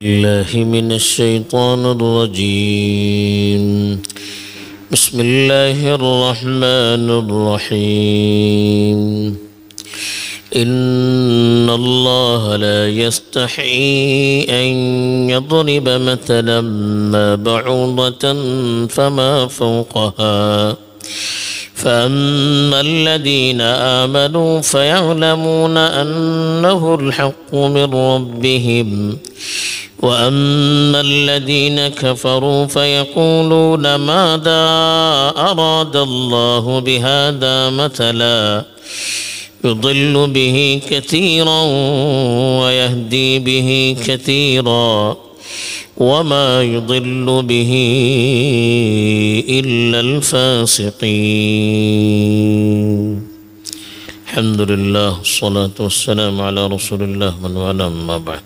الله من الشيطان الرجيم. بسم الله الرحمن الرحيم. إن الله لا يستحيي أن يضرب مثلا ما بعوضة فما فوقها فأما الذين آمنوا فيعلمون أنه الحق من ربهم وأما الذين كفروا فيقولون ماذا أراد الله بهذا مثلا يضل به كثيرا ويهدي به كثيرا وما يضل به إلا الفاسقين. الحمد لله والصلاة والسلام على رسول الله من والاه أما بعد.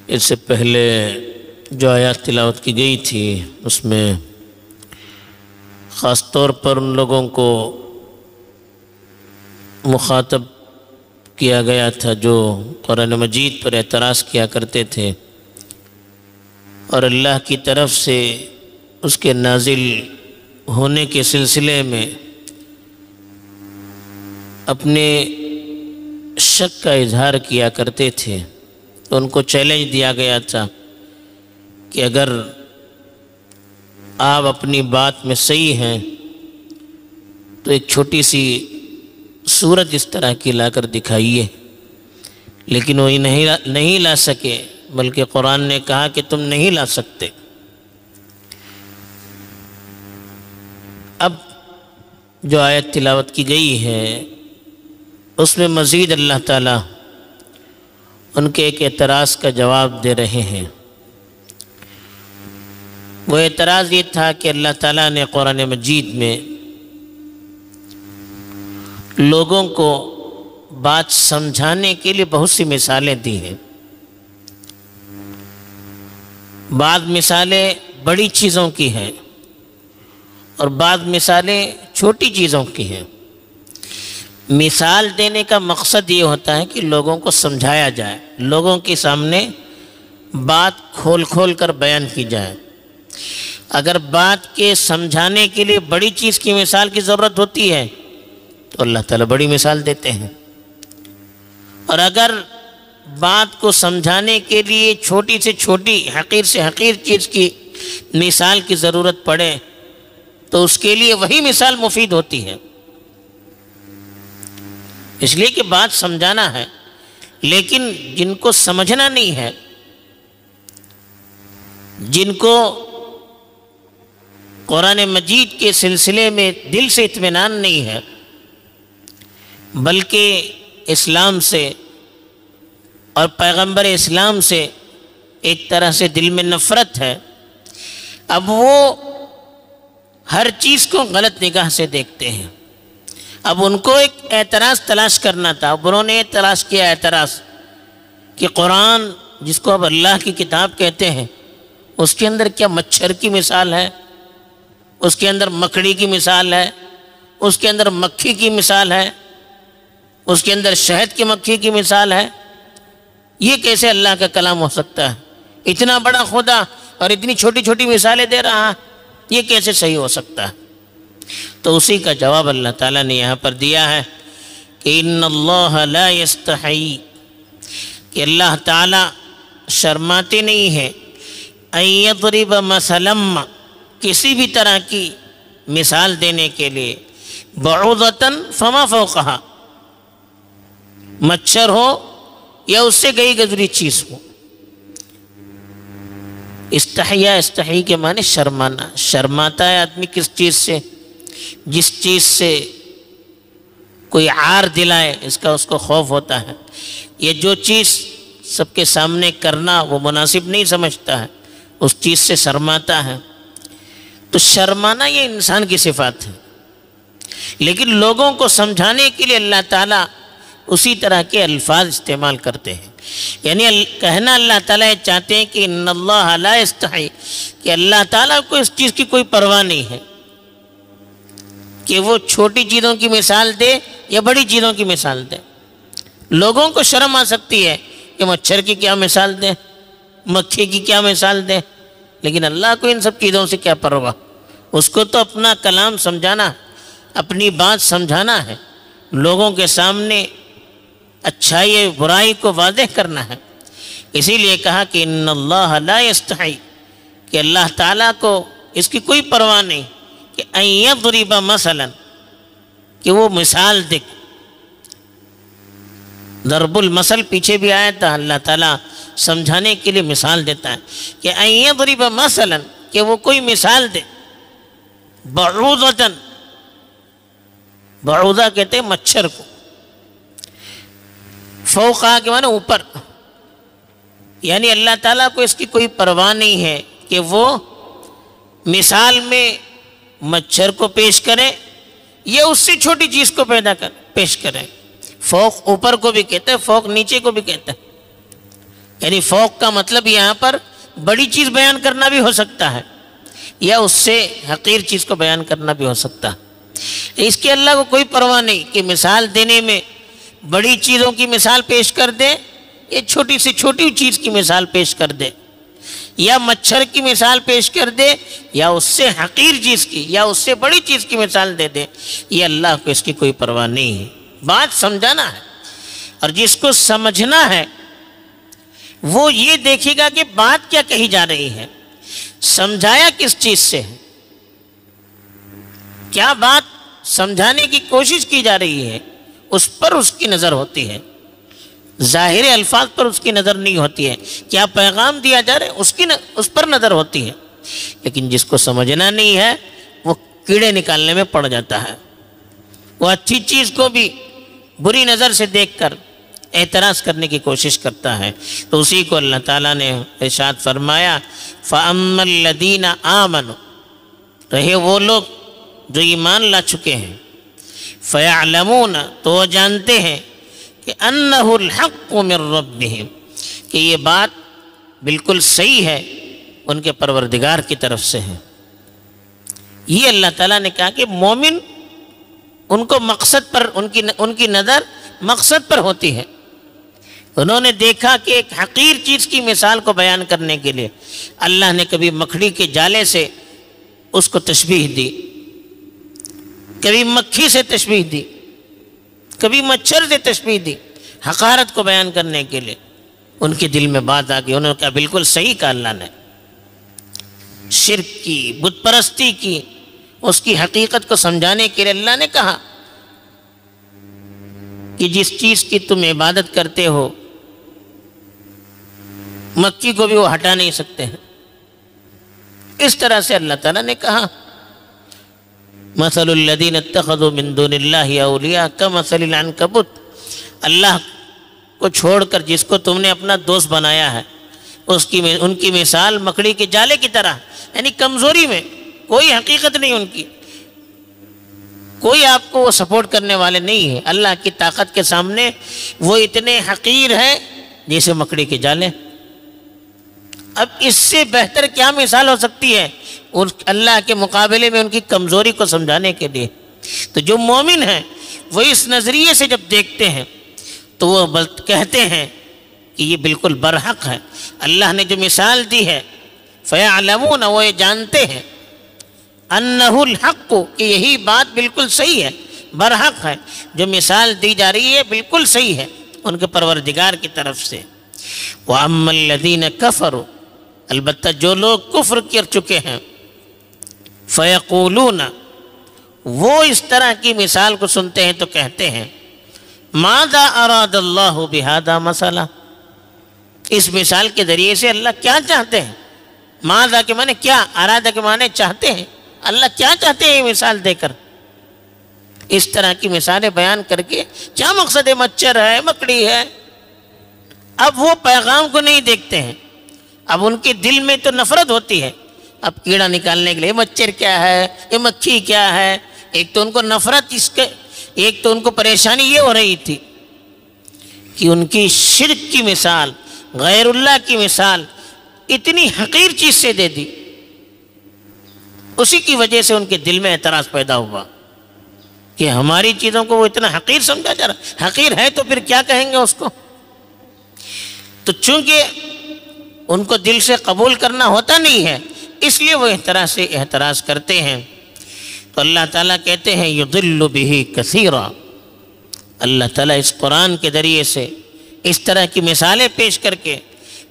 اس سے پہلے جو آیات تلاوت کی گئی تھی اس میں خاص طور پر ان لوگوں کو مخاطب کیا گیا تھا جو قرآن مجید پر اعتراض کیا کرتے تھے اور اللہ کی طرف سے اس کے نازل ہونے کے سلسلے میں اپنے شک کا اظہار کیا کرتے تھے. تو ان کو چیلنج دیا گیا تھا کہ اگر آپ اپنی بات میں صحیح ہیں تو ایک چھوٹی سی سورت اس طرح کی لا کر دکھائیے. لیکن وہ نہیں لا سکے، بلکہ قرآن نے کہا کہ تم نہیں لا سکتے. اب جو آیت تلاوت کی گئی ہے اس میں مزید اللہ تعالیٰ ان کے ایک اعتراض کا جواب دے رہے ہیں. وہ اعتراض یہ تھا کہ اللہ تعالیٰ نے قرآن مجید میں لوگوں کو بات سمجھانے کے لیے بہت سی مثالیں دی ہیں. بعض مثالیں بڑی چیزوں کی ہیں اور بعض مثالیں چھوٹی چیزوں کی ہیں. مثال دینے کا مقصد یہ ہوتا ہے کہ لوگوں کو سمجھایا جائے، لوگوں کے سامنے بات کھول کھول کر بیان کی جائے. اگر بات کے سمجھانے کے لیے بڑی چیز کی مثال کی ضرورت ہوتی ہے تو اللہ تعالیٰ بڑی مثال دیتے ہیں، اور اگر بات کو سمجھانے کے لیے چھوٹی سے چھوٹی، حقیر سے حقیر چیز کی مثال کی ضرورت پڑے تو اس کے لیے وہی مثال مفید ہوتی ہے. اس لیے کہ بات سمجھانا ہے، لیکن جن کو سمجھنا نہیں ہے، جن کو قرآن مجید کے سلسلے میں دل سے اطمینان نہیں ہے، بلکہ اسلام سے اور پیغمبر اسلام سے ایک طرح سے دل میں نفرت ہے، اب وہ ہر چیز کو غلط نگاہ سے دیکھتے ہیں. اب ان کو ایک اعتراض تلاش کرنا تھا. اب انہوں نے تلاش کیا اعتراض کہ قرآن جس کو اب اللہ کی کتاب کہتے ہیں اس کے اندر کیا مچھر کی مثال ہے، اس کے اندر مکڑی کی مثال ہے، اس کے اندر مکھی کی مثال ہے، اس کے اندر شہد کی مکھی کی مثال ہے. یہ کیسے اللہ کا کلام ہو سکتا ہے؟ اتنا بڑا خدا اور اتنی چھوٹی چھوٹی مثالیں دے رہا، یہ کیسے صحیح ہو سکتا ہے؟ تو اسی کا جواب اللہ تعالیٰ نے یہاں پر دیا ہے کہ ان اللہ لا یستحی، کہ اللہ تعالیٰ شرماتے نہیں ہیں، ان یضرب مثلا، کسی بھی طرح کی مثال دینے کے لیے، بعوضۃ فما فوقہا، مچھر ہو یا اس سے گئی گزری چیز ہو. استحی کے معنی شرمانا. شرماتا ہے آدمی کس چیز سے؟ جس چیز سے کوئی عار دلائے اس کا اس کو خوف ہوتا ہے. یہ جو چیز سب کے سامنے کرنا وہ مناسب نہیں سمجھتا ہے، اس چیز سے شرماتا ہے. تو شرمانا یہ انسان کی صفات ہے، لیکن لوگوں کو سمجھانے کے لیے اللہ تعالیٰ اسی طرح کے الفاظ استعمال کرتے ہیں. یعنی کہنا اللہ تعالیٰ یہ چاہتے ہیں کہ ان اللہ لا یستحی، کہ اللہ تعالیٰ کو اس چیز کی کوئی پرواہ نہیں ہے کہ وہ چھوٹی چیزوں کی مثال دے یا بڑی چیزوں کی مثال دے. لوگوں کو شرم آ سکتی ہے کہ مچھر کی کیا مثال دیں، مکھی کی کیا مثال دیں، لیکن اللہ کو ان سب چیزوں سے کیا پرواہ؟ اس کو تو اپنا کلام سمجھانا، اپنی بات سمجھانا ہے، لوگوں کے سامنے اچھائی برائی کو واضح کرنا ہے۔ اسی لیے کہا کہ ان اللہ لا یستحی، کہ اللہ تعالیٰ کو اس کی کوئی پرواہ نہیں کہ ان یضرب مثلا، کہ وہ مثال دے۔ ضرب المثل پیچھے بھی آیا تھا، اللہ تعالیٰ سمجھانے کے لیے مثال دیتا ہے کہ ان یضرب مثلا، کہ وہ کوئی مثال دے، بعوضۃ، بعوضہ کہتے ہیں مچھر کو، فوقہ کے معنی اوپر، یعنی اللہ تعالیٰ کو اس کی کوئی پرواہ نہیں ہے کہ وہ مثال میں مچھر کو پیش کرے یا اس سے چھوٹی چیز کو پیش کرے۔ فوق اوپر کو بھی کہتے ہیں، فوق نیچے کو بھی کہتے ہیں، یعنی فوق کا مطلب یہاں پر بڑی چیز بیان کرنا بھی ہو سکتا ہے یا اس سے حقیر چیز کو بیان کرنا بھی ہو سکتا ہے۔ اس کے اللہ کو کوئی پرواہ نہیں کہ مثال دینے میں بڑی چیزوں کی مثال پیش کر دے یا چھوٹی سے چھوٹی چیز کی مثال پیش کر دے، یا مچھر کی مثال پیش کر دے یا اس سے حقیر چیز کی یا اس سے بڑی چیز کی مثال دے دے، یہ اللہ کو اس کی کوئی پرواہ نہیں ہے۔ بات سمجھانا ہے، اور جس کو سمجھنا ہے وہ یہ دیکھے گا کہ بات کیا کہی جا رہی ہے، سمجھایا کس چیز سے ہے، کیا بات سمجھانے کی کوشش کی جا رہی ہے، اس پر اس کی نظر ہوتی ہے، ظاہر الفاظ پر اس کی نظر نہیں ہوتی ہے، کیا پیغام دیا جا رہا ہے اس پر نظر ہوتی ہے۔ لیکن جس کو سمجھنا نہیں ہے وہ کیڑے نکالنے میں پڑ جاتا ہے، وہ اچھی چیز کو بھی بری نظر سے دیکھ کر اعتراض کرنے کی کوشش کرتا ہے۔ تو اسی کو اللہ تعالیٰ نے ارشاد فرمایا فَأَمَّا الَّذِينَ آمَنُوا، رہے وہ لوگ جو ایمان لا چکے ہیں، فَيَعْلَمُونَ، تو وہ جانتے ہیں کہ أَنَّهُ الْحَقُّ مِن رَبِّهِمْ، کہ یہ بات بالکل صحیح ہے ان کے پروردگار کی طرف سے ہے۔ یہ اللہ تعالیٰ نے کہا کہ مومن ان کو مقصد پر ان کی نظر مقصد پر ہوتی ہے۔ انہوں نے دیکھا کہ ایک حقیر چیز کی مثال کو بیان کرنے کے لیے اللہ نے کبھی مکڑی کے جالے سے اس کو تشبیہ دی، کبھی مکھی سے تشبیہ دی، کبھی مچھر سے تشبیہ دی، حقارت کو بیان کرنے کے لیے ان کے دل میں بات آ گئی، انہوں نے کہا بالکل صحیح کہا اللہ نے۔ شرک کی، بت پرستی کی، اس کی حقیقت کو سمجھانے کے لیے اللہ نے کہا کہ جس چیز کی تم عبادت کرتے ہو مکھی کو بھی وہ ہٹا نہیں سکتے ہیں۔ اس طرح سے اللہ تعالیٰ نے کہا مثل الذین اتخذوا من دون اللہ اولیاء کمثل العنکبوت، اللہ کو چھوڑ کر جس کو تم نے اپنا دوست بنایا ہے ان کی مثال مکڑی کے جالے کی طرح، یعنی کمزوری میں، کوئی حقیقت نہیں ان کی، کوئی آپ کو وہ سپورٹ کرنے والے نہیں ہے، اللہ کی طاقت کے سامنے وہ اتنے حقیر ہیں جیسے مکڑی کے جالے۔ اب اس سے بہتر کیا مثال ہو سکتی ہے اللہ کے مقابلے میں ان کی کمزوری کو سمجھانے کے لیے؟ تو جو مومن ہیں وہ اس نظریے سے جب دیکھتے ہیں تو وہ کہتے ہیں کہ یہ بالکل برحق ہے، اللہ نے جو مثال دی ہے فَيَعْلَمُونَ، وہ یہ جانتے ہیں أَنَّهُ الْحَقُّ، کہ یہی بات بالکل صحیح ہے، برحق ہے، جو مثال دی جا رہی ہے بالکل صحیح ہے ان کے پروردگار کی طرف سے۔ وَأَمَّا الَّذِينَ كَفَرُوا، البتہ جو لوگ کفر کر چکے ہیں، فَيَقُولُونَ، وہ اس طرح کی مثال کو سنتے ہیں تو کہتے ہیں ماذا اراد اللہ بہذا مثلا، اس مثال کے ذریعے سے اللہ کیا چاہتے ہیں؟ ماذا کے معنی کیا، ارادہ کے معنی چاہتے ہیں، اللہ کیا چاہتے ہیں یہ مثال دے کر، اس طرح کی مثالیں بیان کر کے کیا مقصد ہے؟ مچھر ہے، مکڑی ہے۔ اب وہ پیغام کو نہیں دیکھتے ہیں، اب ان کے دل میں تو نفرت ہوتی ہے، اب کیڑا نکالنے کے لیے مچھر کیا ہے، یہ مکھی کیا ہے، ایک تو ان کو نفرت، ایک تو ان کو پریشانی یہ ہو رہی تھی کہ ان کی شرک کی مثال، غیر اللہ کی مثال اتنی حقیر چیز سے دے دی، اسی کی وجہ سے ان کے دل میں اعتراض پیدا ہوا کہ کہ ہماری چیزوں کو وہ اتنا حقیر سمجھا جا رہا، حقیر ہے تو پھر کیا کہیں گے اس کو؟ تو چونکہ ان کو دل سے قبول کرنا ہوتا نہیں ہے، اس لیے وہ احتراز کرتے ہیں۔ تو اللہ تعالیٰ کہتے ہیں یضل بہ کثیرا، اللہ تعالیٰ اس قرآن کے ذریعے سے اس طرح کی مثالیں پیش کر کے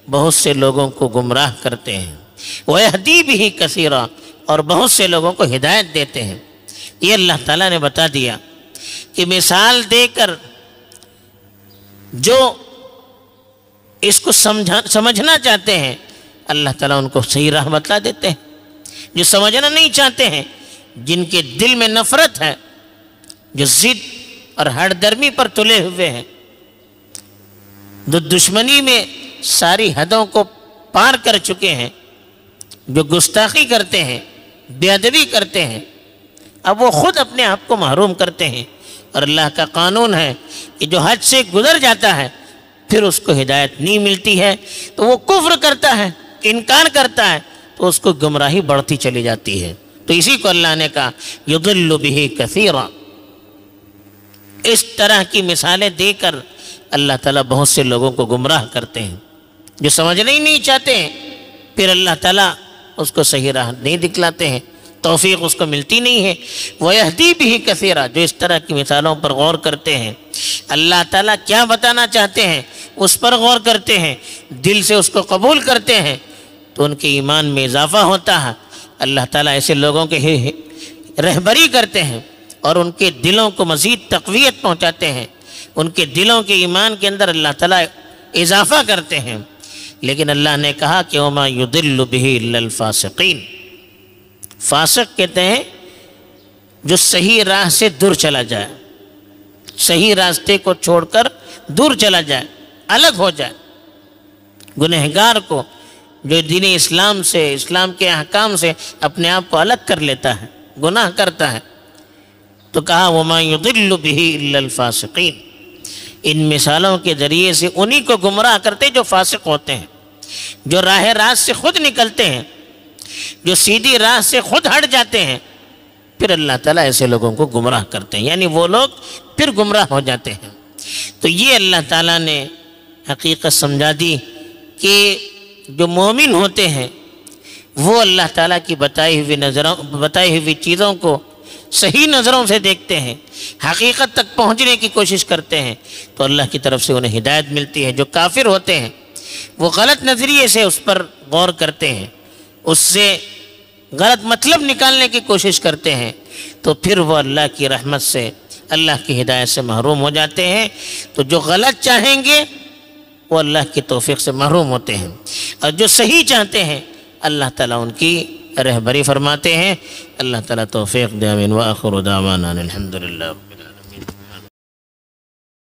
بہت سے لوگوں کو گمراہ کرتے ہیں، وَيَهْدِي بِهِ كَثِيرًا، اور بہت سے لوگوں کو ہدایت دیتے ہیں۔ یہ اللہ تعالیٰ نے بتا دیا کہ مثال دے کر جو اس کو سمجھنا چاہتے ہیں اللہ تعالیٰ ان کو صحیح راہ بتلا دیتے ہیں۔ جو سمجھنا نہیں چاہتے ہیں، جن کے دل میں نفرت ہے، جو ضد اور ہر درمی پر تلے ہوئے ہیں، جو دشمنی میں ساری حدوں کو پار کر چکے ہیں، جو گستاخی کرتے ہیں، بے ادبی کرتے ہیں، اب وہ خود اپنے آپ کو محروم کرتے ہیں۔ اور اللہ کا قانون ہے کہ جو حد سے گزر جاتا ہے پھر اس کو ہدایت نہیں ملتی ہے، تو وہ کفر کرتا ہے، انکار کرتا ہے، تو اس کو گمراہی بڑھتی چلی جاتی ہے۔ تو اسی کو اللہ نے کہا یضل بہ کثیرا، اس طرح کی مثالیں دے کر اللہ تعالیٰ بہت سے لوگوں کو گمراہ کرتے ہیں۔ جو سمجھنا ہی نہیں چاہتے ہیں پھر اللہ تعالیٰ اس کو صحیح راہ نہیں دکھلاتے ہیں، توفیق اس کو ملتی نہیں ہے۔ وَيَهْدِي بِهِ كَثِيرًا، جو اس طرح کی مثالوں پر غور کرتے ہیں، اللہ تعالیٰ کیا بتانا چاہتے ہیں اس پر غور کرتے ہیں، دل سے اس کو قبول کرتے ہیں، تو ان کے ایمان میں اضافہ ہوتا ہے۔ اللہ تعالیٰ ایسے لوگوں کے رہبری کرتے ہیں اور ان کے دلوں کو مزید تقویت پہنچاتے ہیں، ان کے دلوں کے ایمان کے اندر اللہ تعالیٰ اضافہ کرتے ہیں۔ لیکن اللہ نے کہا کہ وَمَا يُضِلُّ بِهِ إِلَّا الْفَاسِقِينَ، فاسق کہتے ہیں جو صحیح راہ سے دور چلا جائے، صحیح راستے کو چھوڑ کر دور چلا جائے، الگ ہو جائے۔ گنہگار کو جو دین اسلام سے، اسلام کے احکام سے اپنے آپ کو الگ کر لیتا ہے، گناہ کرتا ہے، تو کہا وَمَا يُضِلُّ بِهِ إِلَّا الْفَاسِقِينَ، ان مثالوں کے ذریعے سے انہی کو گمراہ کرتے جو فاسق ہوتے ہیں، جو راہ راست سے خود نکلتے ہیں، جو سیدھی راہ سے خود ہٹ جاتے ہیں، پھر اللہ تعالیٰ ایسے لوگوں کو گمراہ کرتے ہیں، یعنی وہ لوگ پھر گمراہ ہو جاتے ہیں۔ تو یہ اللہ تعالیٰ نے حقیقت سمجھا دی کہ جو مومن ہوتے ہیں وہ اللہ تعالیٰ کی بتائی ہوئی چیزوں کو صحیح نظروں سے دیکھتے ہیں، حقیقت تک پہنچنے کی کوشش کرتے ہیں، تو اللہ کی طرف سے انہیں ہدایت ملتی ہے۔ جو کافر ہوتے ہیں وہ غلط نظریے سے اس پر غور کرتے ہیں، اس سے غلط مطلب نکالنے کی کوشش کرتے ہیں، تو پھر وہ اللہ کی رحمت سے، اللہ کی ہدایت سے محروم ہو جاتے ہیں۔ تو جو غلط چاہیں گے وہ اللہ کی توفیق سے محروم ہوتے ہیں، اور جو صحیح چاہتے ہیں اللہ تعالیٰ ان کی رہبری فرماتے ہیں۔ اللہ تعالیٰ توفیق دے، آمین۔ وآخر دعوانا الحمدللہ۔